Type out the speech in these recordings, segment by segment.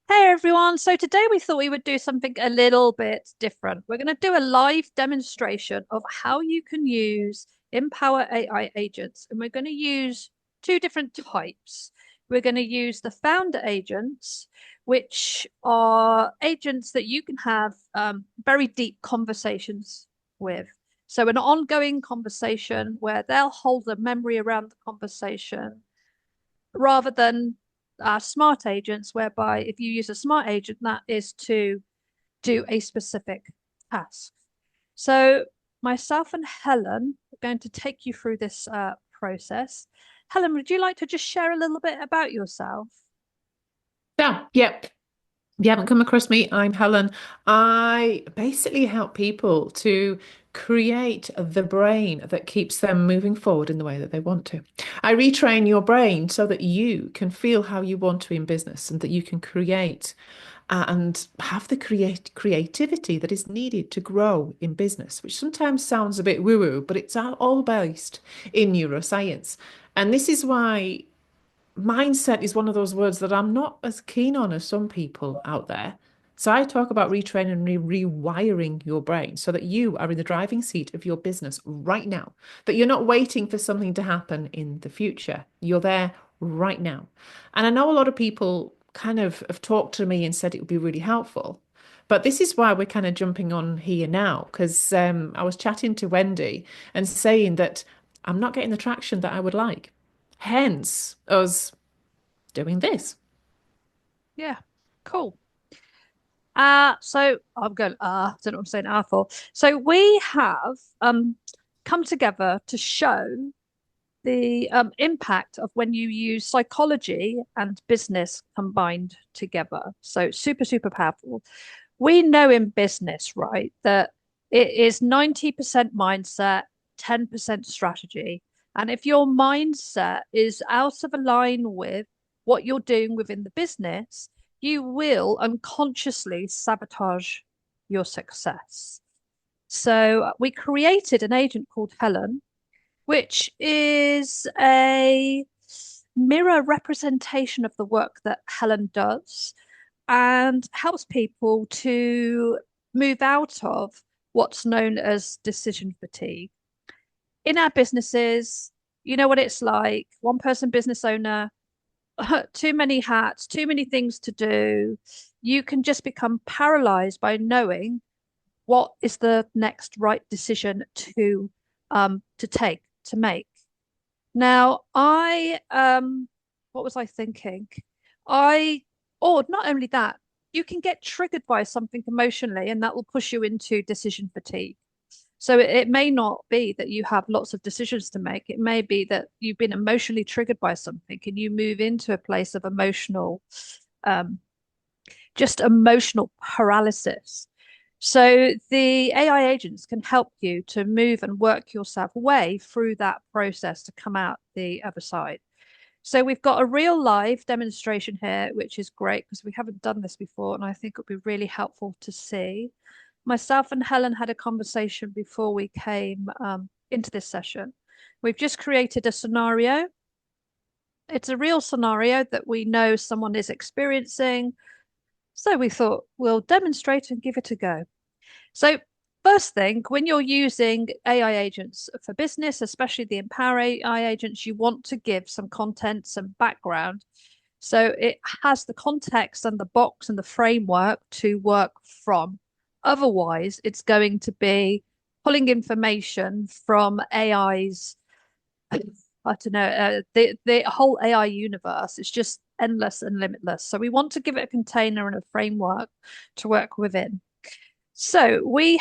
Hey everyone. So today we thought we would do something a little bit different. We're going to do a live demonstration of how you can use Empower AI agents. And we're going to use two different types. We're going to use the founder agents, which are agents that you can have very deep conversations with. So an ongoing conversation where they'll hold a memory around the conversation rather than smart agents, whereby if you use a smart agent, that is to do a specific task. So, myself and Helen are going to take you through this process. Helen, would you like to just share a little bit about yourself? Yeah, yep. You haven't come across me. I'm Helen. I basically help people to create the brain that keeps them moving forward in the way that they want to. I retrain your brain so that you can feel how you want to in business and that you can create and have the creativity that is needed to grow in business, which sometimes sounds a bit woo-woo, but it's all based in neuroscience. And this is why mindset is one of those words that I'm not as keen on as some people out there. So I talk about retraining and rewiring your brain so that you are in the driving seat of your business right now, that you're not waiting for something to happen in the future. You're there right now. And I know a lot of people kind of have talked to me and said it would be really helpful. But this is why we're kind of jumping on here now, because I was chatting to Wendy and saying that I'm not getting the traction that I would like. Hence us doing this. Yeah, cool. So I'm going, I don't know what I'm saying for. So we have come together to show the impact of when you use psychology and business combined together. So super, super powerful. We know in business, right, that it is 90% mindset, 10% strategy. And if your mindset is out of line with what you're doing within the business, you will unconsciously sabotage your success. So we created an agent called Helen, which is a mirror representation of the work that Helen does and helps people to move out of what's known as decision fatigue. In our businesses, you know what it's like one person business owner, too many hats, too many things to do. You can just become paralyzed by knowing what is the next right decision to take to make. Now, what was I thinking? I, or not only that, you can get triggered by something emotionally, and that will push you into decision fatigue. So it may not be that you have lots of decisions to make. It may be that you've been emotionally triggered by something, and you move into a place of um, just emotional paralysis. So the AI agents can help you to move and work yourself way through that process to come out the other side. So we've got a real live demonstration here, which is great because we haven't done this before, and I think it would be really helpful to see. Myself and Helen had a conversation before we came into this session. We've just created a scenario. It's a real scenario that we know someone is experiencing. So we thought we'll demonstrate and give it a go. So, first thing, when you're using AI agents for business, especially the Empower AI agents, you want to give some content, some background. So it has the context and the box and the framework to work from. Otherwise, it's going to be pulling information from AI's, I don't know, the whole AI universe. It's just endless and limitless. So we want to give it a container and a framework to work within. So we've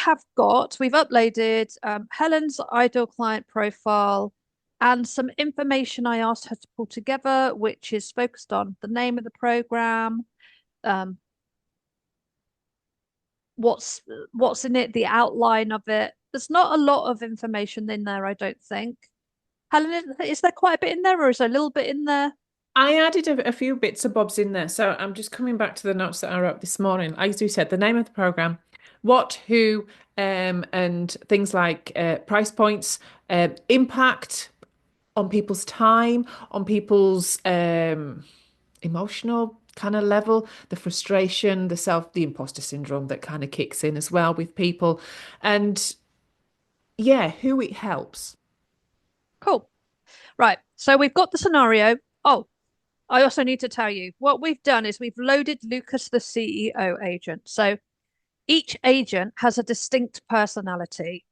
uploaded Helen's ideal client profile and some information I asked her to pull together, which is focused on the name of the program, um, what's what's in it, the outline of it. There's not a lot of information in there, I don't think. Helen, is there quite a bit in there, or is there a little bit in there? I added a few bits and bobs in there. So I'm just coming back to the notes that I wrote this morning. As you said, the name of the program, what, who, and things like price points, impact on people's time, on people's emotional kind of level, the frustration, the imposter syndrome that kind of kicks in as well with people. And yeah, who it helps. Cool. Right. So we've got the scenario. Oh, I also need to tell you what we've done is we've loaded Lucas, the CEO agent. So each agent has a distinct personality.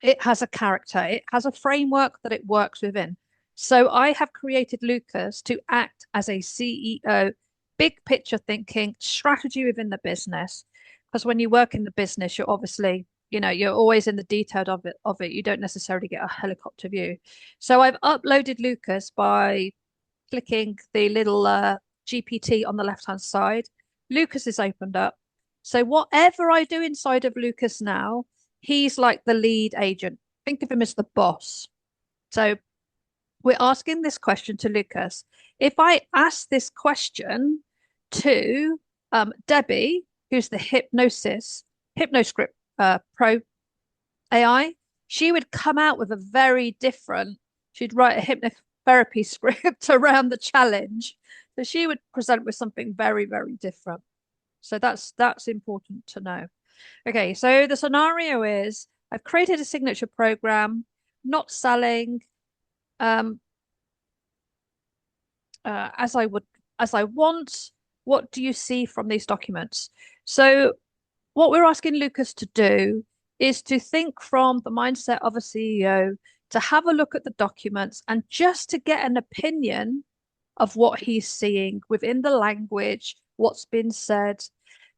It has a character. It has a framework that it works within. So I have created Lucas to act as a CEO, big picture thinking, strategy within the business. Because when you work in the business, you're obviously, you're always in the detail of it. You don't necessarily get a helicopter view. So I've uploaded Lucas by clicking the little GPT on the left hand side. Lucas is opened up. So whatever I do inside of Lucas now, he's like the lead agent. Think of him as the boss. So we're asking this question to Lucas. If I ask this question to Debbie, who's the hypnoscript pro AI, she would come out with a very different, she'd write a hypnotherapy script around the challenge. So she would present with something very, very different. So that's important to know. Okay, so the scenario is I've created a signature program, not selling um, as I want. What do you see from these documents? So what we're asking Lucas to do is to think from the mindset of a CEO, to have a look at the documents and just to get an opinion of what he's seeing within the language, what's been said.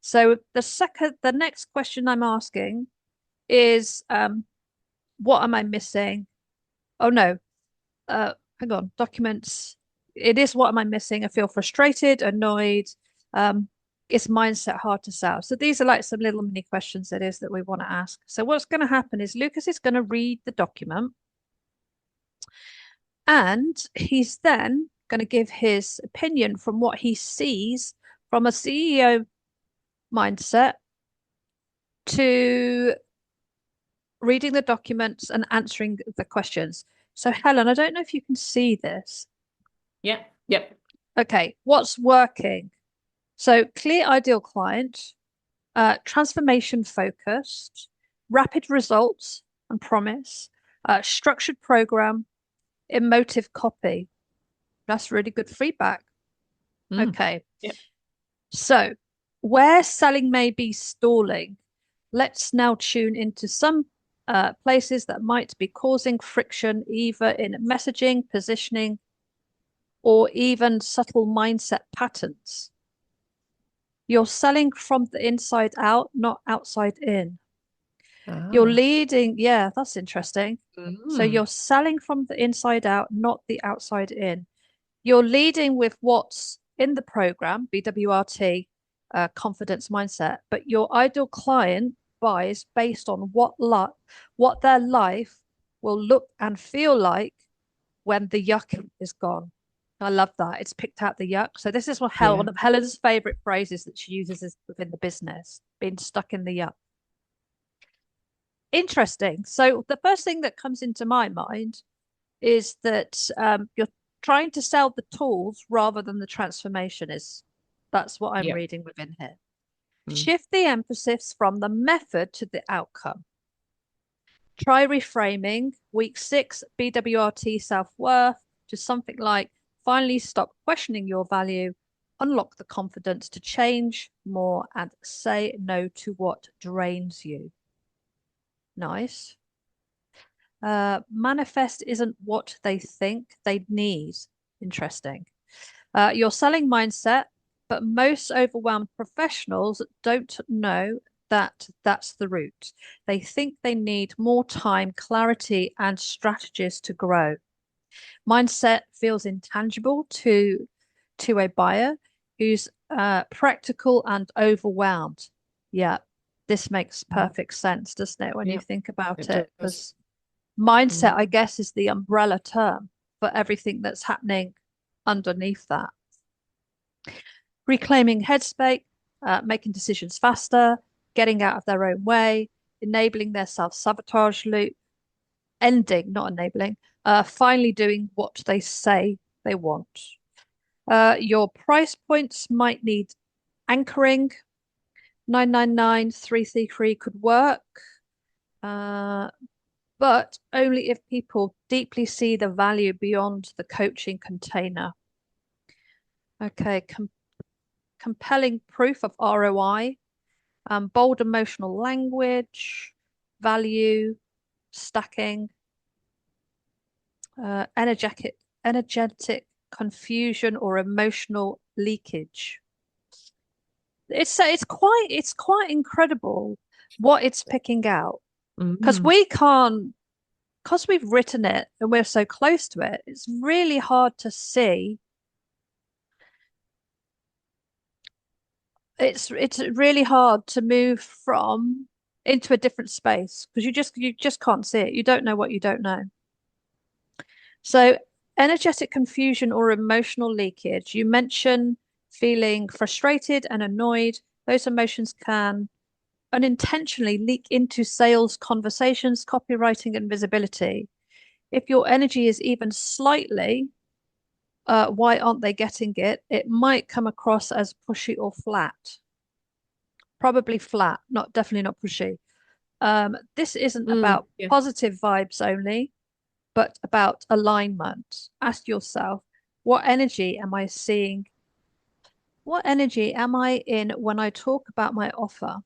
So the next question I'm asking is, what am I missing? Oh no, hang on, documents. It is what am I missing? I feel frustrated, annoyed. Um, is mindset hard to sell? So these are like some little mini questions it is that we want to ask. So what's going to happen is Lucas is going to read the document and he's then going to give his opinion from what he sees from a CEO mindset to reading the documents and answering the questions. So Helen, I don't know if you can see this. Yeah. Yep. Okay, what's working? So clear ideal client, transformation focused, rapid results and promise, structured program, emotive copy. That's really good feedback. Mm. Okay, Yep. so where selling may be stalling, let's now tune into some places that might be causing friction, either in messaging, positioning, or even subtle mindset patterns. You're selling from the inside out, not outside in. You're Ah. leading, yeah, that's interesting. So Mm. you're selling from the inside out, not the outside in. You're leading with what's in the program, BWRT, confidence mindset, but your ideal client buys based on what their life will look and feel like when the yuck is gone. I love that. It's picked out the yuck. So this is one Yeah. of Helen's favorite phrases that she uses is within the business, being stuck in the yuck. Interesting. So the first thing that comes into my mind is that you're trying to sell the tools rather than the transformation. Is That's what I'm Yeah. reading within here. Mm. Shift the emphasis from the method to the outcome. Try reframing week 6 BWRT self-worth to something like finally stop questioning your value, unlock the confidence to change more, and say no to what drains you. Nice. Manifest isn't what they think they need. Interesting. Your selling mindset, but most overwhelmed professionals don't know that that's the route. They think they need more time, clarity, and strategies to grow. Mindset feels intangible to a buyer who's practical and overwhelmed. Yeah, this makes Mm. perfect sense, doesn't it, when you Yeah. think about It it? does. Because mindset, I Mm. guess, is the umbrella term for everything that's happening underneath that. Reclaiming headspace, making decisions faster, getting out of their own way, enabling their self-sabotage loop, ending, not enabling, finally doing what they say they want. Your price points might need anchoring. 999 333 could work, uh, but only if people deeply see the value beyond the coaching container. Okay, compelling proof of ROI, bold emotional language, value, stacking, energetic confusion or emotional leakage. It's quite incredible what it's picking out because Mm. we can't because we've written it and we're so close to it. It's really hard to see. It's really hard to move from into a different space because you just can't see it. You don't know what you don't know. So, energetic confusion or emotional leakage. You mention feeling frustrated and annoyed. Those emotions can unintentionally leak into sales conversations, copywriting, and visibility. If your energy is even slightly, why aren't they getting it? It might come across as pushy or flat. Probably flat, not definitely not pushy. This isn't Mm. about Yeah. positive vibes only, but about alignment. Ask yourself, what energy am I seeing? What energy am I in when I talk about my offer?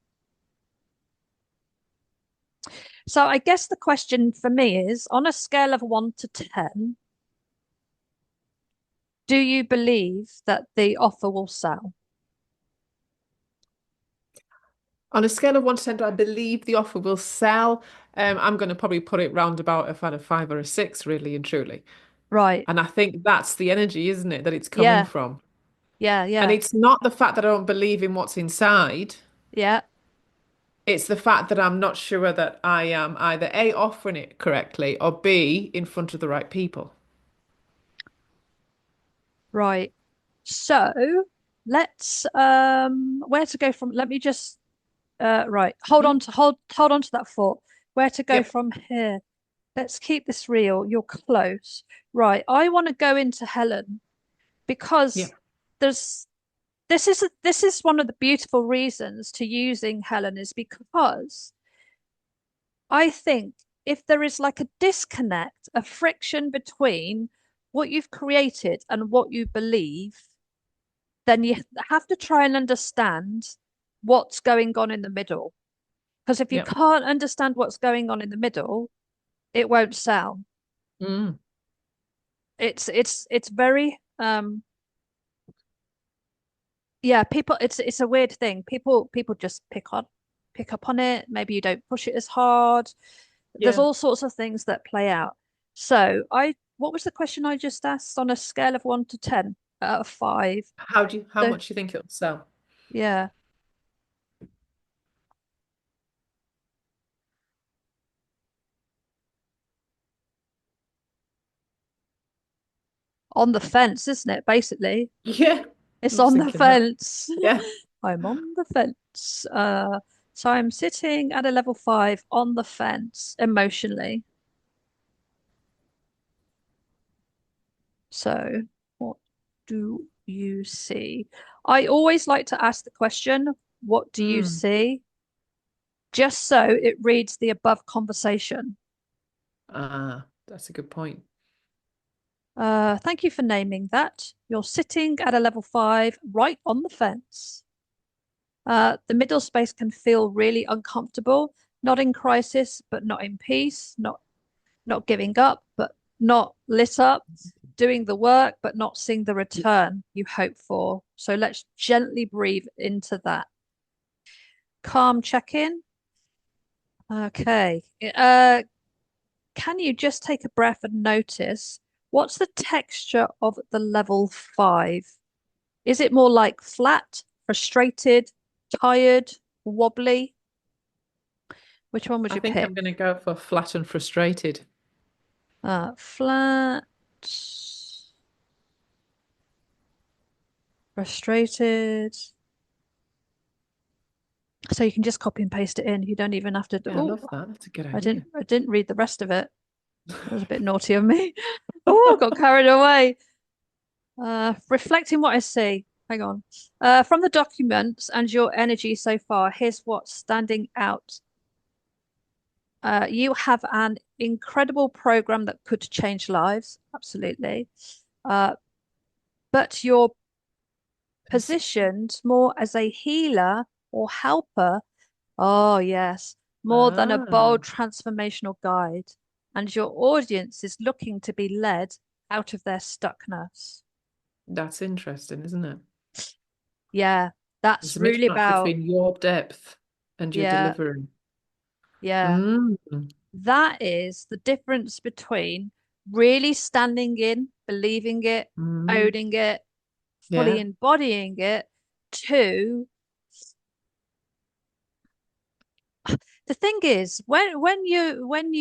So I guess the question for me is on a scale of 1 to 10, do you believe that the offer will sell? On a scale of 1 to 10, do I believe the offer will sell? I'm going to probably put it round about if I had a 5 or a 6, really and truly. Right. And I think that's the energy, isn't it, that it's coming Yeah. from? Yeah. And Yeah. it's not the fact that I don't believe in what's inside. Yeah. It's the fact that I'm not sure that I am either A, offering it correctly, or B, in front of the right people. Right. So let's where to go from let me just right. Hmm? Hold on to that thought. Where to go Yep. from here? Let's keep this real. You're close. Right. I want to go into Helen because Yep. there's this is one of the beautiful reasons to using Helen is because I think if there is like a disconnect, a friction between what you've created and what you believe, then you have to try and understand what's going on in the middle. Because if you Yep. can't understand what's going on in the middle, it won't sell. Mm. It's very yeah, people it's a weird thing. People just pick up on it. Maybe you don't push it as hard. There's Yeah. all sorts of things that play out. So I what was the question I just asked on a scale of 1 to 10 out of 5? How So much do you think it'll sell? yeah, on the fence, isn't it? Basically, Yeah. I it's was on the thinking that. fence. Yeah. I'm on the fence. So I'm sitting at a level 5 on the fence emotionally. So what do you see? I always like to ask the question, what do you Mm. see? Just so it reads the above conversation. Ah, that's a good point. Thank you for naming that. You're sitting at a level 5, right on the fence. The middle space can feel really uncomfortable, not in crisis, but not in peace, not giving up, but not lit up, doing the work, but not seeing the return you hope for. So let's gently breathe into that. Calm check in. Okay. Can you just take a breath and notice what's the texture of the level 5? Is it more like flat, frustrated, tired, wobbly? Which one would I you think pick? I'm going to go for flat and frustrated. Flat, frustrated. So you can just copy and paste it in. You don't even have to. Yeah, I Oh, love that. That's a good I didn't. idea. I didn't read the rest of it. That was a bit naughty of me. Oh, I got carried away. Reflecting what I see. Hang on. From the documents and your energy so far, here's what's standing out. You have an incredible program that could change lives, absolutely. Uh, but you're positioned more as a healer or helper. Oh, yes, more than a Ah, bold transformational guide. And your audience is looking to be led out of their stuckness. that's interesting, isn't it? Yeah, that's There's a really mismatch about, between your depth and your yeah, delivery. yeah. Mm, That is the difference between really standing in, believing it, mm, owning it, fully yeah. embodying it, to the thing is when you're in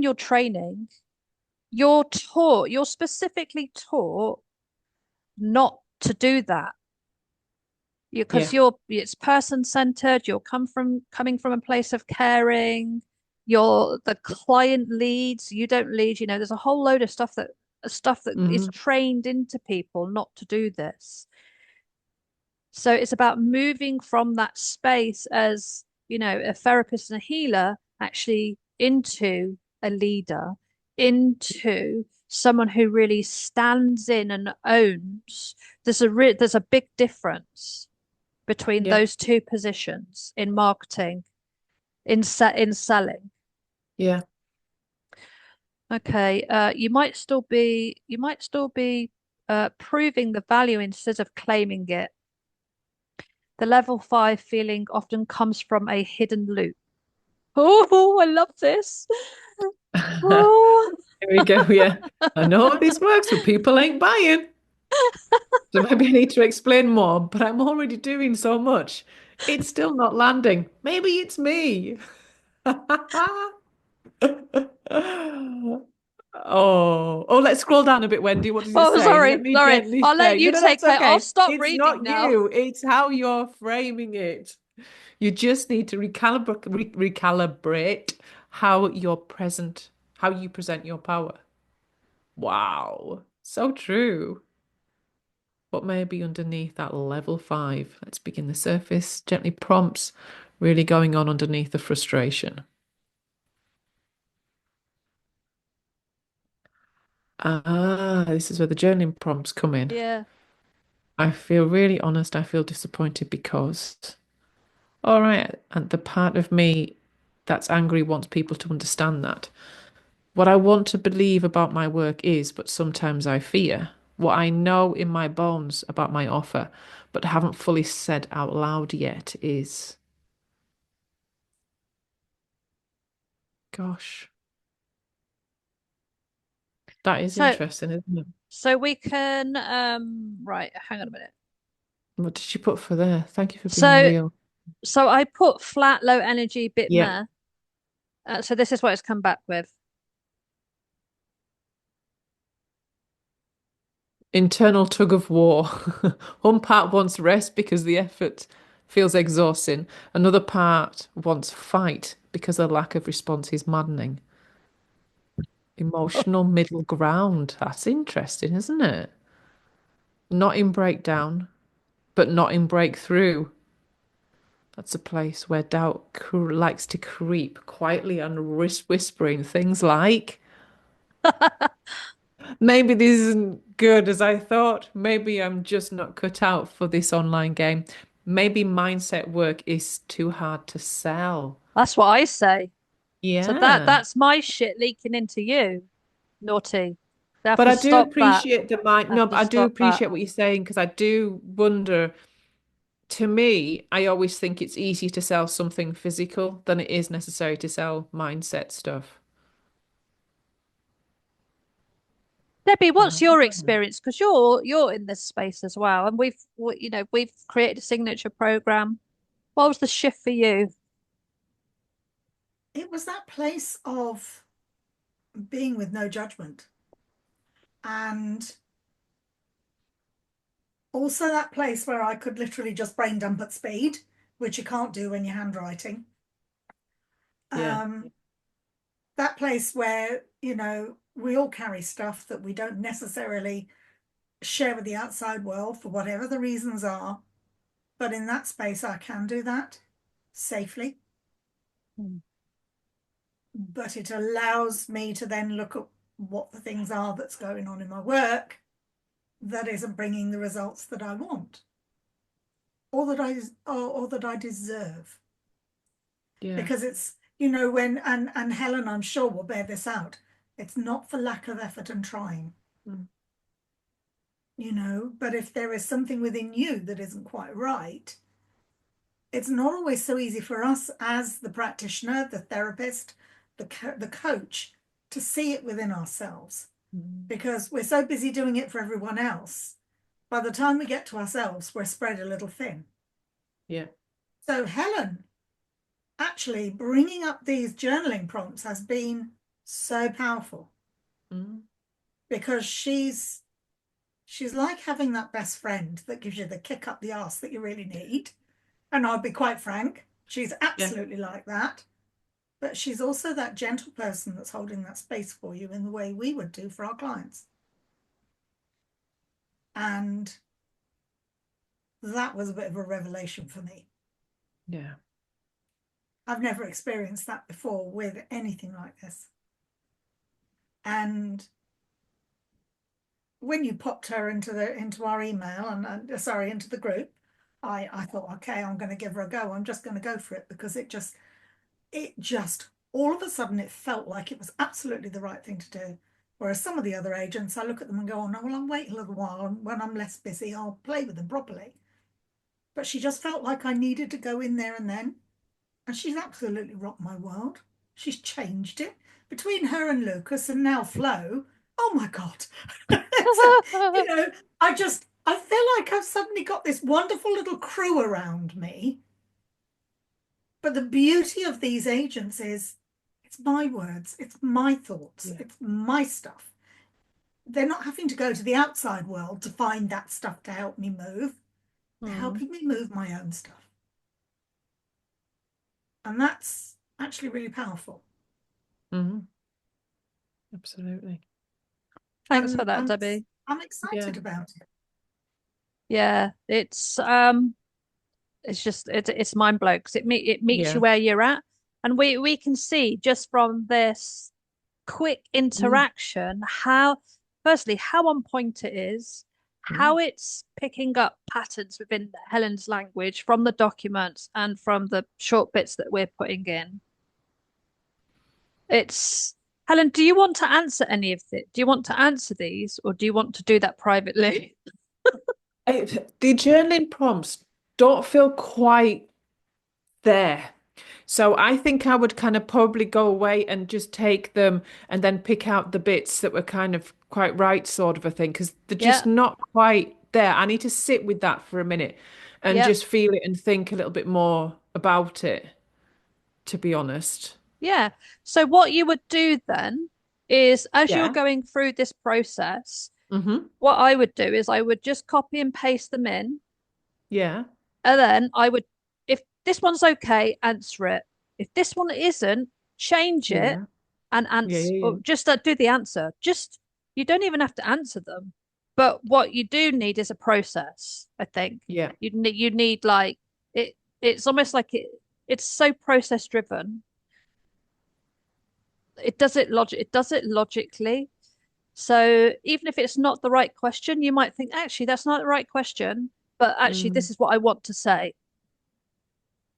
your training, you're specifically taught not to do that. Because Yeah. it's person centered, coming from a place of caring, you're the client leads, you don't lead, there's a whole load of stuff that is Mm, trained into people not to do this. So it's about moving from that space as, a therapist and a healer actually into a leader, into someone who really stands in and owns. There's a big difference between yeah. those two positions in marketing, in selling. Yeah. Okay, you might still be proving the value instead of claiming it. The level 5 feeling often comes from a hidden loop. Oh, I love this. Oh. Here we go. Yeah. I know this works, but people ain't buying. So maybe I need to explain more, but I'm already doing so much. It's still not landing. Maybe it's me. Oh, let's scroll down a bit, Wendy. What does it Oh, say? Let sorry, me sorry. gently I'll let say, no, you no, take that's it. I'll okay. stop It's reading not now. you. It's how you're framing it. You just need to recalibrate how you're present, how you present your power. Wow. So true. What may be underneath that level 5? Let's begin the surface. Gently prompts really going on underneath the frustration. Ah, this is where the journaling prompts come in. Yeah. I feel really honest. I feel disappointed because, all right, and the part of me that's angry wants people to understand that. What I want to believe about my work is, but sometimes I fear, what I know in my bones about my offer, but haven't fully said out loud yet is, gosh, that is So interesting, isn't it? so we can right, hang on a minute. What did you put for there? Thank you for being So real. so I put flat, low energy bit Yeah. meh. So this is what it's come back with. Internal tug of war. One part wants rest because the effort feels exhausting. Another part wants fight because the lack of response is maddening. Emotional middle ground. That's interesting, isn't it? Not in breakdown, but not in breakthrough. That's a place where doubt likes to creep quietly and whispering things like, maybe this isn't good as I thought. Maybe I'm just not cut out for this online game. Maybe mindset work is too hard to sell. That's what I say. So Yeah. that's my shit leaking into you. Naughty. They have But to I do stop that. appreciate the mind. Have No, to but I do stop that. appreciate what you're saying because I do wonder. To me, I always think it's easier to sell something physical than it is necessary to sell mindset stuff. Debbie, what's Ah. your experience? Because you're in this space as well, and we've created a signature program. What was the shift for you? It was that place of being with no judgment, and also that place where I could literally just brain dump at speed, which you can't do when you're handwriting. Yeah. Um, that place where, we all carry stuff that we don't necessarily share with the outside world for whatever the reasons are. But in that space, I can do that safely. Mm. But it allows me to then look at what the things are that's going on in my work that isn't bringing the results that I want or that I deserve. Yeah. Because it's, when and Helen, I'm sure, will bear this out. It's not for lack of effort and trying. Mm. But if there is something within you that isn't quite right, it's not always so easy for us as the practitioner, the therapist, the coach to see it within ourselves because we're so busy doing it for everyone else. By the time we get to ourselves, we're spread a little thin. Yeah. So Helen actually bringing up these journaling prompts has been so powerful because she's like having that best friend that gives you the kick up the arse that you really need. And I'll be quite frank, she's absolutely like that. But she's also that gentle person that's holding that space for you in the way we would do for our clients. And that was a bit of a revelation for me. Yeah. I've never experienced that before with anything like this. And when you popped her into our email and sorry, into the group, I thought, okay, I'm going to give her a go. I'm just going to go for it because it just all of a sudden it felt like it was absolutely the right thing to do. Whereas some of the other agents, I look at them and go, oh no, well, I'll wait a little while, and when I'm less busy, I'll play with them properly. But she just felt like I needed to go in there and then. And she's absolutely rocked my world. She's changed it. Between her and Lucas and now Flo, oh my God. So, I feel like I've suddenly got this wonderful little crew around me. But the beauty of these agents is it's my words, it's my thoughts, it's my stuff. They're not having to go to the outside world to find that stuff to help me move. They're helping me move my own stuff. And that's actually really powerful. Absolutely. Thanks for that, Debbie. I'm excited about it. Yeah, it's just it's mind blowing because it meets you where you're at, and we can see just from this quick interaction how on point it is, how it's picking up patterns within Helen's language from the documents and from the short bits that we're putting in. It's Helen, do you want to answer any of it? Do you want to answer these, or do you want to do that privately? The journaling prompts don't feel quite there. So I think I would kind of probably go away and just take them and then pick out the bits that were kind of quite right, sort of a thing, because they're just not quite there. I need to sit with that for a minute and just feel it and think a little bit more about it, to be honest. Yeah. So what you would do then is as you're going through this process, what I would do is I would just copy and paste them in. Yeah. And then I would, if this one's okay, answer it. If this one isn't, change it and answer, or just do the answer. Just, you don't even have to answer them. But what you do need is a process, I think. Yeah. You need like it's almost like it's so process driven. It does it logically. So even if it's not the right question, you might think, actually, that's not the right question, but actually, this is what I want to say.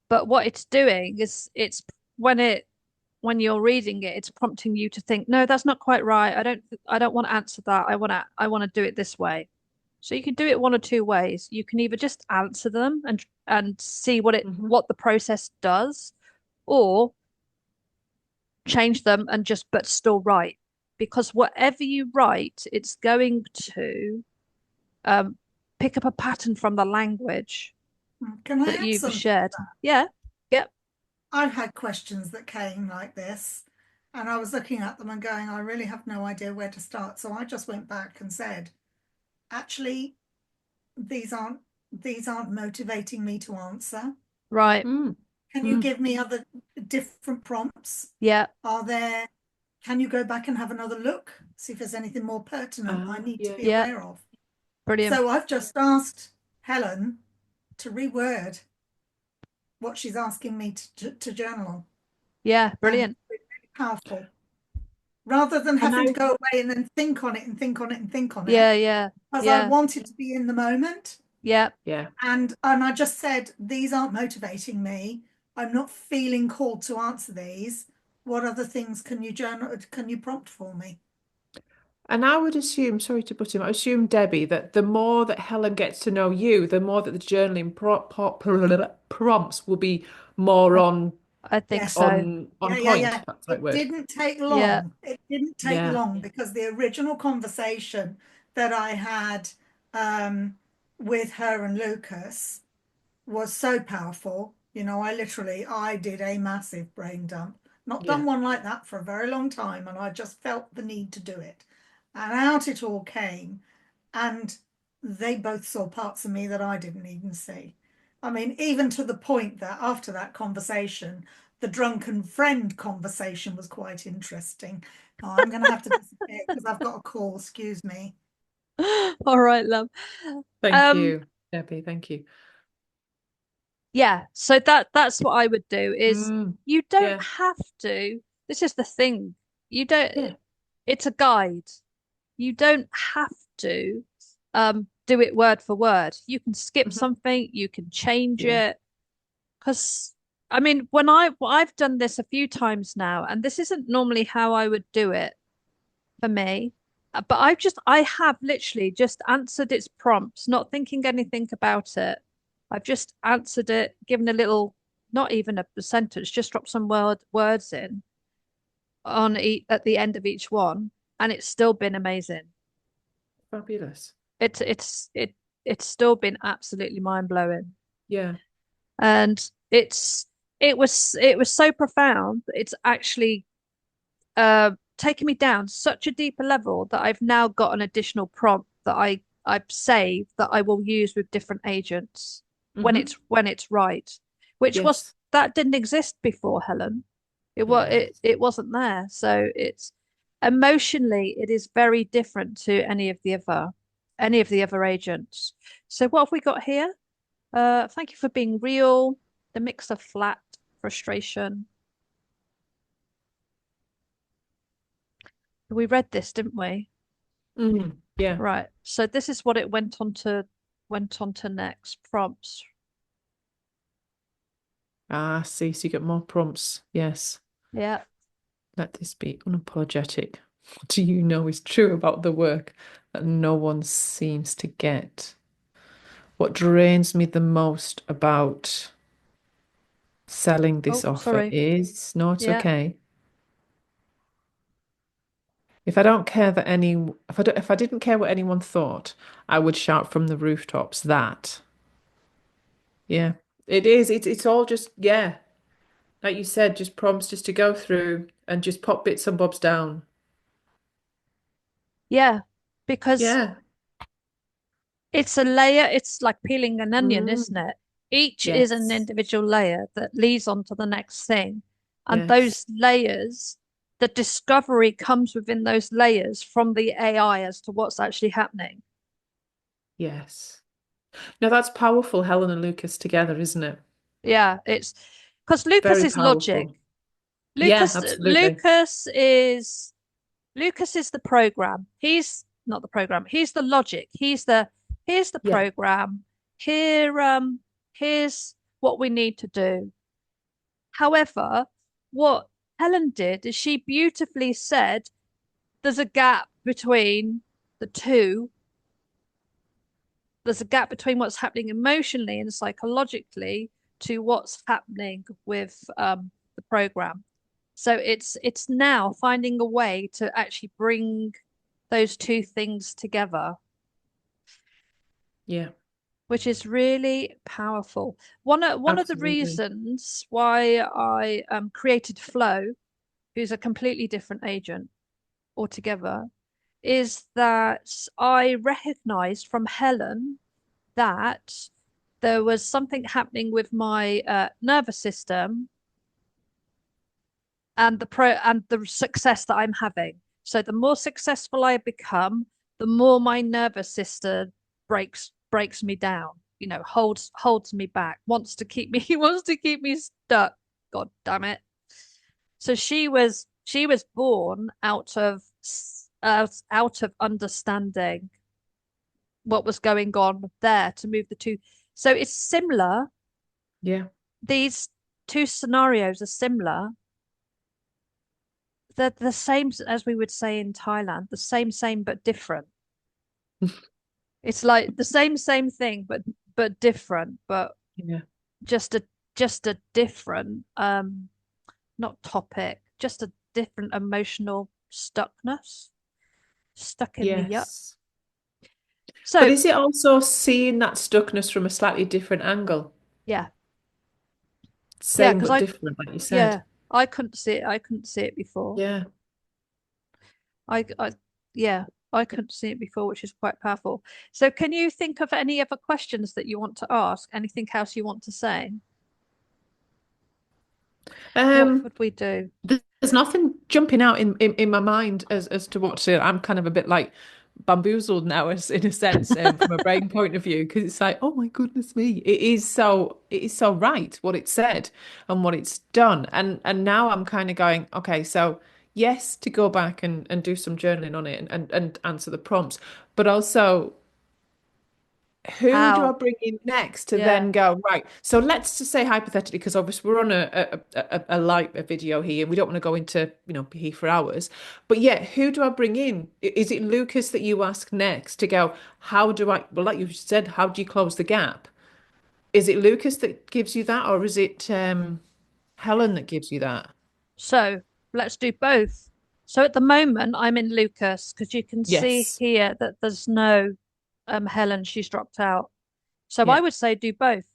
But what it's doing is it's when you're reading it, it's prompting you to think, no, that's not quite right. I don't want to answer that. I want to do it this way. So you can do it one or two ways. You can either just answer them and see what the process does, or change them and just but still write. Because whatever you write, it's going to pick up a pattern from the language Can I that add you've something shared. to that? Yeah. Yep. I've had questions that came like this, and I was looking at them and going, I really have no idea where to start. So I just went back and said, actually, these aren't motivating me to answer. Right. Can you give me other different prompts? Yeah. Are there can you go back and have another look? See if there's anything more pertinent I need to Yeah. be Yeah, aware of. brilliant. So I've just asked Helen to reword what she's asking me to journal. Yeah, And it's brilliant. really powerful. Rather than And having to go away and then think on it and think on it and think on it, Yeah, yeah, because I yeah, wanted to be in the moment. yeah. yeah. And I just said, these aren't motivating me. I'm not feeling called to answer these. What other things can you journal, can you prompt for me? And I would assume, sorry to put him, I assume, Debbie, that the more that Helen gets to know you, the more that the journaling prompts will be more I on I think Yes. so. on Yeah, yeah, point. yeah. That's the right It word. didn't take Yeah. long. It didn't take Yeah. long because the original conversation that I had um, with her and Lucas was so powerful. You know, I did a massive brain dump. Not done Yeah. one like that for a very long time, and I just felt the need to do it. And out it all came, and they both saw parts of me that I didn't even see. I mean, even to the point that after that conversation, the drunken friend conversation was quite interesting. Oh, I'm going to have to disappear because I've got a call. Excuse me. All right, love. Thank Um, you, Debbie. Thank you. yeah, so that's what I would do is you don't Yeah. have to. This is the thing. You don't, Yeah. it's a guide. You don't have to do it word for word. You can skip Hmm. something, you can change Yeah. it. Because I mean, I've done this a few times now, and this isn't normally how I would do it for me. But I have literally just answered its prompts, not thinking anything about it. I've just answered it, given a little, not even a sentence, just dropped some words in at the end of each one, and it's still been amazing. Fabulous. It's it's it it's still been absolutely mind blowing, Yeah. and it was so profound. It's actually taken me down such a deeper level that I've now got an additional prompt that I've saved that I will use with different agents Hmm. when it's right. Which was Yes. that didn't exist before, Helen. Yes. It wasn't there. So it's emotionally it is very different to any of the other agents. So what have we got here? Thank you for being real. The mix of flat frustration. We read this, didn't we? Yeah. Right. So this is what it went on to next. Prompts. Ah, see, so you get more prompts. Yes. Yeah. Let this be unapologetic. What do you know is true about the work that no one seems to get? What drains me the most about selling this Oh, offer sorry. is, no, it's Yeah. okay. If I don't care that any, if I didn't care what anyone thought, I would shout from the rooftops that. Yeah, it is. It's all just, yeah, like you said, just prompts just to go through and just pop bits and bobs down. Yeah. Because Yeah. it's a layer, it's like peeling an onion, isn't Mm. it? Each is an Yes. individual layer that leads on to the next thing. And Yes. those layers, the discovery comes within those layers from the AI as to what's actually happening. Yes. Now that's powerful, Helen and Lucas together, isn't it? Yeah, it's because Lucas Very is logic. powerful. Yeah, Lucas absolutely. Lucas is Lucas is the program. He's not the program. He's the logic. Here's the Yeah. program. Here here's what we need to do. However, what Helen did is she beautifully said there's a gap between the two. There's a gap between what's happening emotionally and psychologically to what's happening with the program. So it's now finding a way to actually bring those two things together, Yeah, which is really powerful. One of the absolutely. reasons why I created Flow, who's a completely different agent altogether, is that I recognized from Helen that there was something happening with my nervous system and the success that I'm having. So the more successful I become, the more my nervous system breaks me down, holds me back, wants to keep me he wants to keep me stuck. God damn it. So she was born out of understanding what was going on there to move the two. So it's similar. Yeah. These two scenarios are similar. They're the same as we would say in Thailand, the same but different. It's like the same thing, but different, but Yeah. just a just a different not topic, just a different emotional stuckness, stuck in the yuck. Yes. But So is it also seeing that stuckness from a slightly different angle? yeah, yeah, Same because but I different, like you said. yeah, I couldn't see it. I couldn't see it before. Yeah. I yeah, I couldn't see it before, which is quite powerful. So can you think of any other questions that you want to ask? Anything else you want to say? What Um, would we do? there's nothing jumping out in my mind as to what to. I'm kind of a bit like bamboozled now, as in a sense, from a brain point of view, because it's like, oh my goodness me, it is so right what it said and what it's done, and now I'm kind of going, okay, so yes, to go back and do some journaling on it and answer the prompts, but also who do I How? bring in next to Yeah. then go, right? So let's just say hypothetically, because obviously we're on a light video here, and we don't want to go into, be here for hours. But yeah, who do I bring in? Is it Lucas that you ask next to go, how do I, well, like you said, how do you close the gap? Is it Lucas that gives you that, or is it Helen that gives you that? So let's do both. So at the moment, I'm in Lucas because you can see Yes. here that there's no Helen, she's dropped out. So I Yeah. would say do both.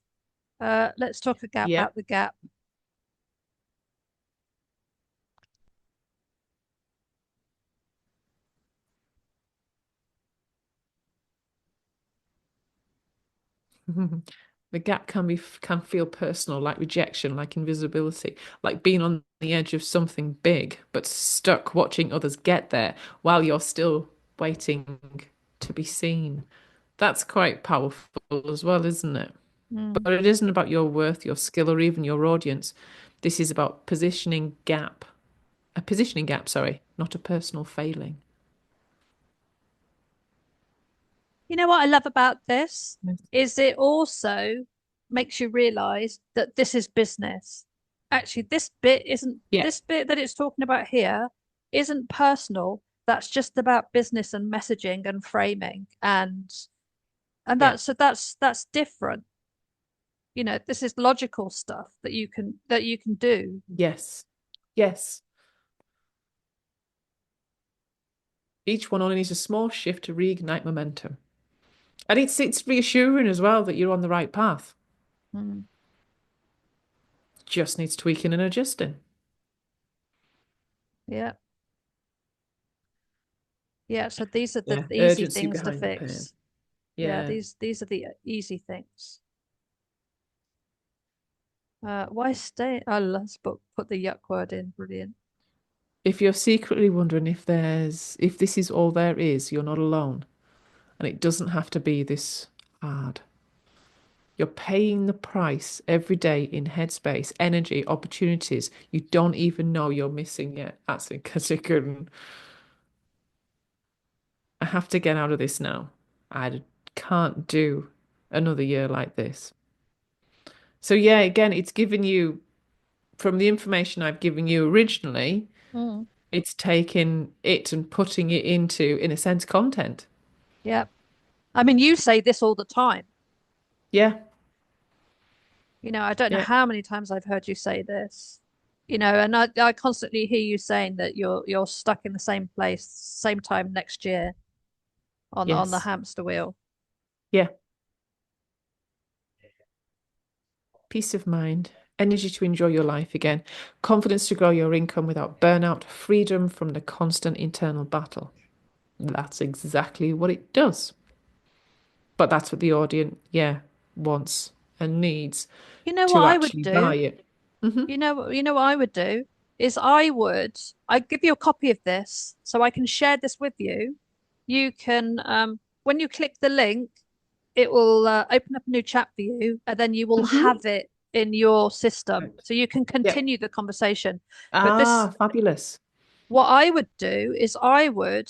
Let's talk Yeah. about the gap. The gap can feel personal, like rejection, like invisibility, like being on the edge of something big, but stuck watching others get there while you're still waiting to be seen. That's quite powerful as well, isn't it? Mm. But it isn't about your worth, your skill, or even your audience. This is about positioning gap, sorry, not a personal failing. You know what I love about this Yes. is it also makes you realize that this is business. Actually, Yeah, this bit that it's talking about here isn't personal. That's just about business and messaging and framing and yeah, that's different. This is logical stuff that you can do. yes, yes. Each one only needs a small shift to reignite momentum. And it's reassuring as well that you're on the right path. Mm. Just needs tweaking and adjusting. Yeah. Yeah. So these are the Yeah, easy urgency things to behind the pain. fix. Yeah, Yeah. these are the easy things. Why stay? Oh, let's put the yuck word in. Brilliant. If you're secretly wondering if this is all there is, you're not alone. And it doesn't have to be this hard. You're paying the price every day in headspace, energy, opportunities you don't even know you're missing yet. That's because you couldn't. I have to get out of this now. I can't do another year like this. So yeah, again, it's given you from the information I've given you originally, Mm. it's taking it and putting it into, in a sense, content. Yeah. I mean, you say this all the time. Yeah, I don't know yeah, how many times I've heard you say this. And I constantly hear you saying that you're stuck in the same place, same time next year on the yes, hamster wheel. yeah. Peace of mind, energy to enjoy your life again, confidence to grow your income without burnout, freedom from the constant internal battle. That's exactly what it does. But that's what the audience, yeah, wants and needs You know what to I would actually buy do? it. Hmm. You know what I would do? is I'd give you a copy of this so I can share this with you. You can, when you click the link, it will open up a new chat for you, and then you will Hmm. have it in your system Right. so you can Yep. continue the conversation. But this, Ah, fabulous. what I would do is I would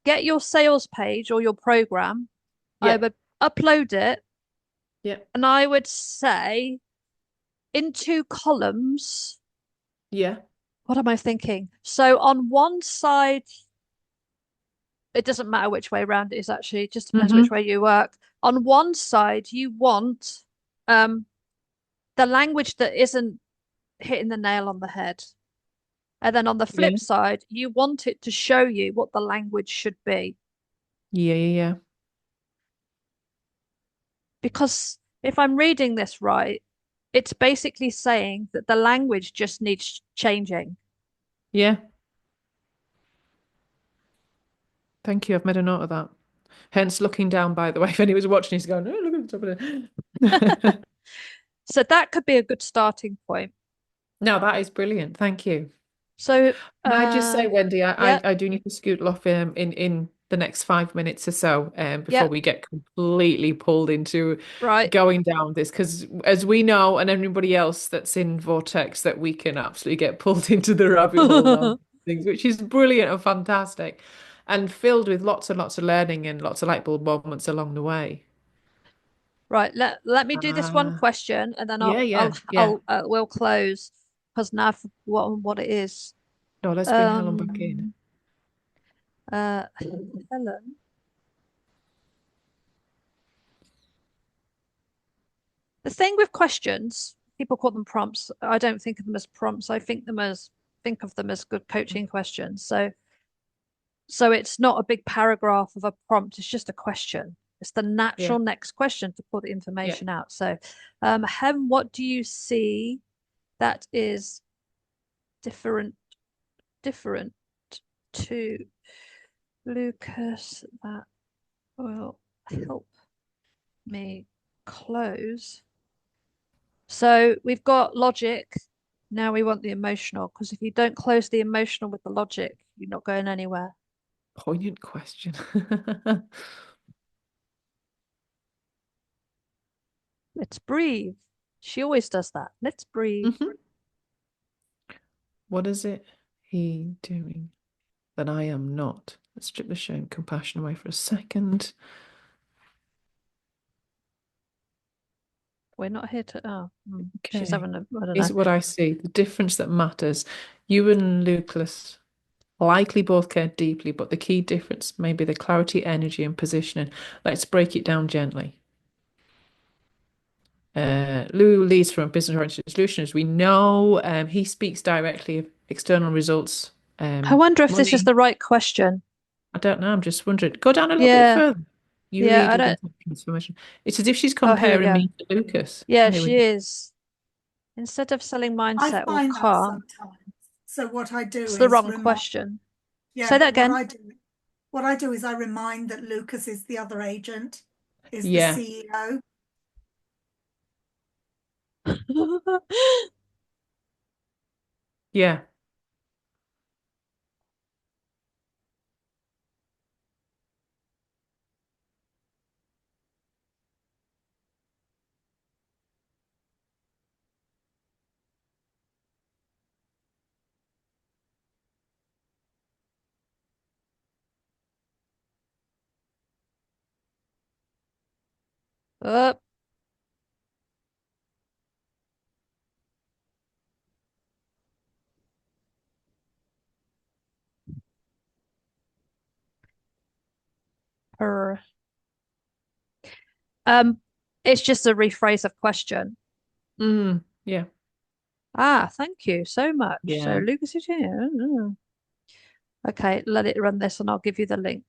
get your sales page or your program, I Yep. would upload it, Yep. and I would say in two columns, Yeah. what am I thinking? So on one side, it doesn't matter which way around it is actually, it just depends which Hmm. way you work. On one side, you want um the language that isn't hitting the nail on the head. And then on the Yeah. flip side, you want it to show you what the language should be. Yeah. Yeah. Yeah. Because if I'm reading this right, it's basically saying that the language just needs changing. Yeah. Thank you. I've made a note of that. Hence looking down, by the way, if anyone's watching, he's going, oh, look at the top of it. So that could be a good starting point. No, that is brilliant. Thank you. So, Can I just say, Wendy, yeah, I do need to scoot off in the next 5 minutes or so before yeah, we get completely pulled into right. going down this because as we know and everybody else that's in Vortex that we can absolutely get pulled into the rabbit hole on things, which is brilliant and fantastic and filled with lots and lots of learning and lots of light bulb moments along the way. Right, let me do this one Ah, question, and then yeah, yeah, yeah. we'll close because now I've forgotten what it is. No, let's bring Helen back in. Um, Helen. The thing with questions, people call them prompts. I don't think of them as prompts. Think of them as good coaching questions. So it's not a big paragraph of a prompt. It's just a question. It's the Yeah, natural next question to pull the yeah. information out. So, Hem, what do you see that is different different to Lucas that will help me close? So we've got logic. Now we want the emotional, because if you don't close the emotional with the logic, you're not going anywhere. Poignant question. Let's breathe. She always does that. Let's breathe. Mhm. What is it he doing that I am not? Let's strip the shame, compassion away for a second. We're not here to. Oh, she's Okay. having a. I don't know. Is what I see the difference that matters. You and Lucas likely both care deeply, but the key difference may be the clarity, energy, and positioning. Let's break it down gently. Lou leads from a business-oriented solutions. We know he speaks directly of external results, I wonder if this is money. the right question. I don't know. I'm just wondering. Go down a little bit Yeah, further. You yeah. lead I within don't. transformation. It's as if she's Oh, here we comparing go. me to Lucas. Yeah, Oh, here we she go. is. Instead of selling I mindset or find that calm, sometimes. So what I do it's the is wrong remind, question. yeah, Say that but again. what I do is I remind that Lucas is the other agent, is the Yeah, CEO. yeah. uh, er, um, it's just a rephrase of question. Yeah, Ah, thank you so much. So yeah. Lucas is here. Okay, let it run this and I'll give you the link.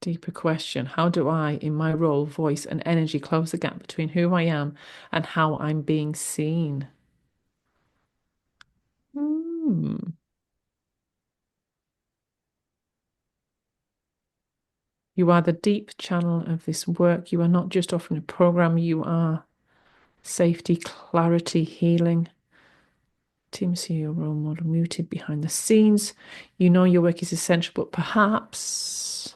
Deeper question. How do I, in my role, voice, and energy, close the gap between who I am and how I'm being seen? Hmm. You are the deep channel of this work. You are not just offering a program, you are safety, clarity, healing. Team CEO role model muted behind the scenes. You know your work is essential, but perhaps.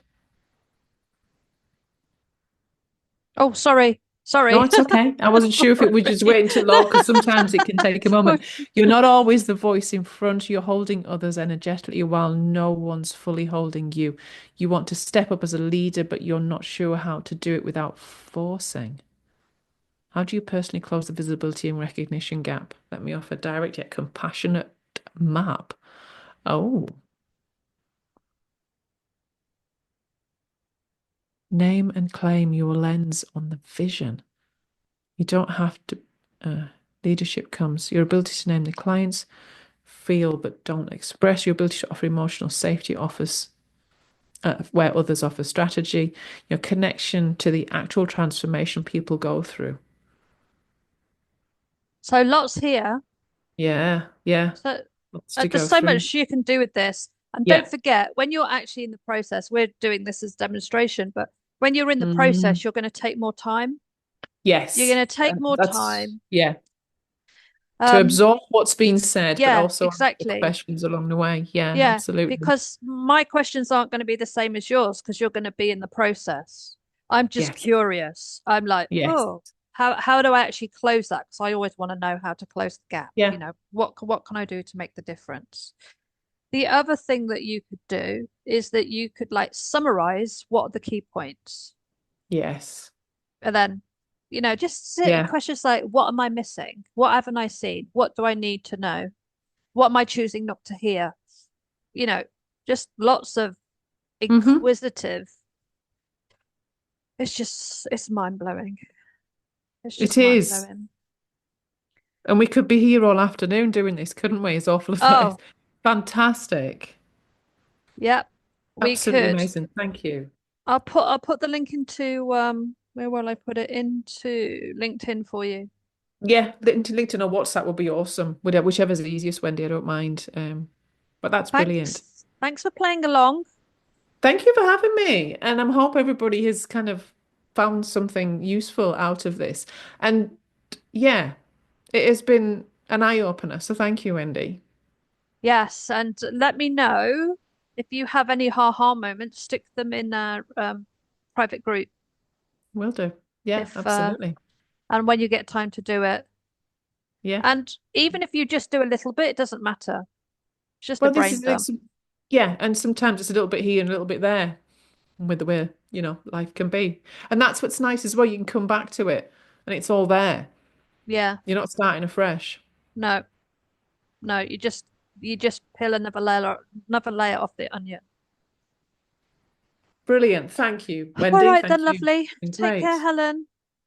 Oh, sorry. No, Sorry. it's okay. I wasn't sure if it was just waiting to load because sometimes it can take a moment. You're not always the voice in front. You're holding others energetically while no one's fully holding you. You want to step up as a leader, but you're not sure how to do it without forcing. How do you personally close the visibility and recognition gap? Let me offer direct yet compassionate map. Oh, name and claim your lens on the vision. You don't have to. Leadership comes. Your ability to name the clients, feel but don't express. Your ability to offer emotional safety offers where others offer strategy. Your connection to the actual transformation people go through. So lots here. Yeah, yeah. So Lots to there's go so through. much you can do with this. And don't Yeah. forget, when you're actually in the process, we're doing this as demonstration, but when you're in the Mm, process, you're going to take more time. You're yes. going to take more That's, time. yeah. To Um, absorb what's been said, but yeah, also answer the exactly. questions along the way. Yeah, Yeah, absolutely. because my questions aren't going to be the same as yours because you're going to be in the process. I'm just Yes. curious. I'm like, Yes. oh, how do I actually close that? Because I always want to know how to close the gap. Yeah. What can I do to make the difference? The other thing that you could do is that you could like summarize what are the key points, Yes. and then just sit Yeah. questions like, what am I missing? What haven't I seen? What do I need to know? What am I choosing not to hear? You know, just lots of Hmm. inquisitive. It's mind blowing. It's It just mind is. blowing. And we could be here all afternoon doing this, couldn't we? As awful as that is. Oh, Fantastic. yep, we Absolutely could. amazing. Thank you. I'll put the link into where will I put it? Into LinkedIn for you. Yeah, LinkedIn or WhatsApp would be awesome. Whichever's the easiest, Wendy. I don't mind. But that's brilliant. Thanks for playing along. Thank you for having me. And I hope everybody has kind of found something useful out of this. And yeah, it has been an eye opener. So thank you, Wendy. Yes, and let me know if you have any ha-ha moments. Stick them in a private group Will do. Yeah, if absolutely. and when you get time to do it. Yeah. And even if you just do a little bit, it doesn't matter. It's just a Well, this brain is dump. it's yeah, and sometimes it's a little bit here and a little bit there with the way, life can be. And that's what's nice as well. You can come back to it and it's all there. Yeah. You're not starting afresh. No, no, you just peel another layer off the onion. Brilliant. Thank you, All Wendy. right then, Thank you. lovely. It's been Take care, great. Helen.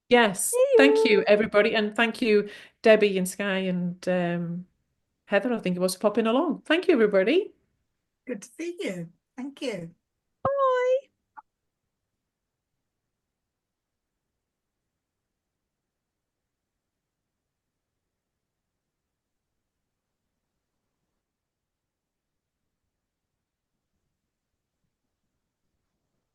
Yes. See Thank you, you. everybody. And thank you, Debbie and Sky and Heather, I think it was popping along. Thank you, everybody. Good to see you. Thank you.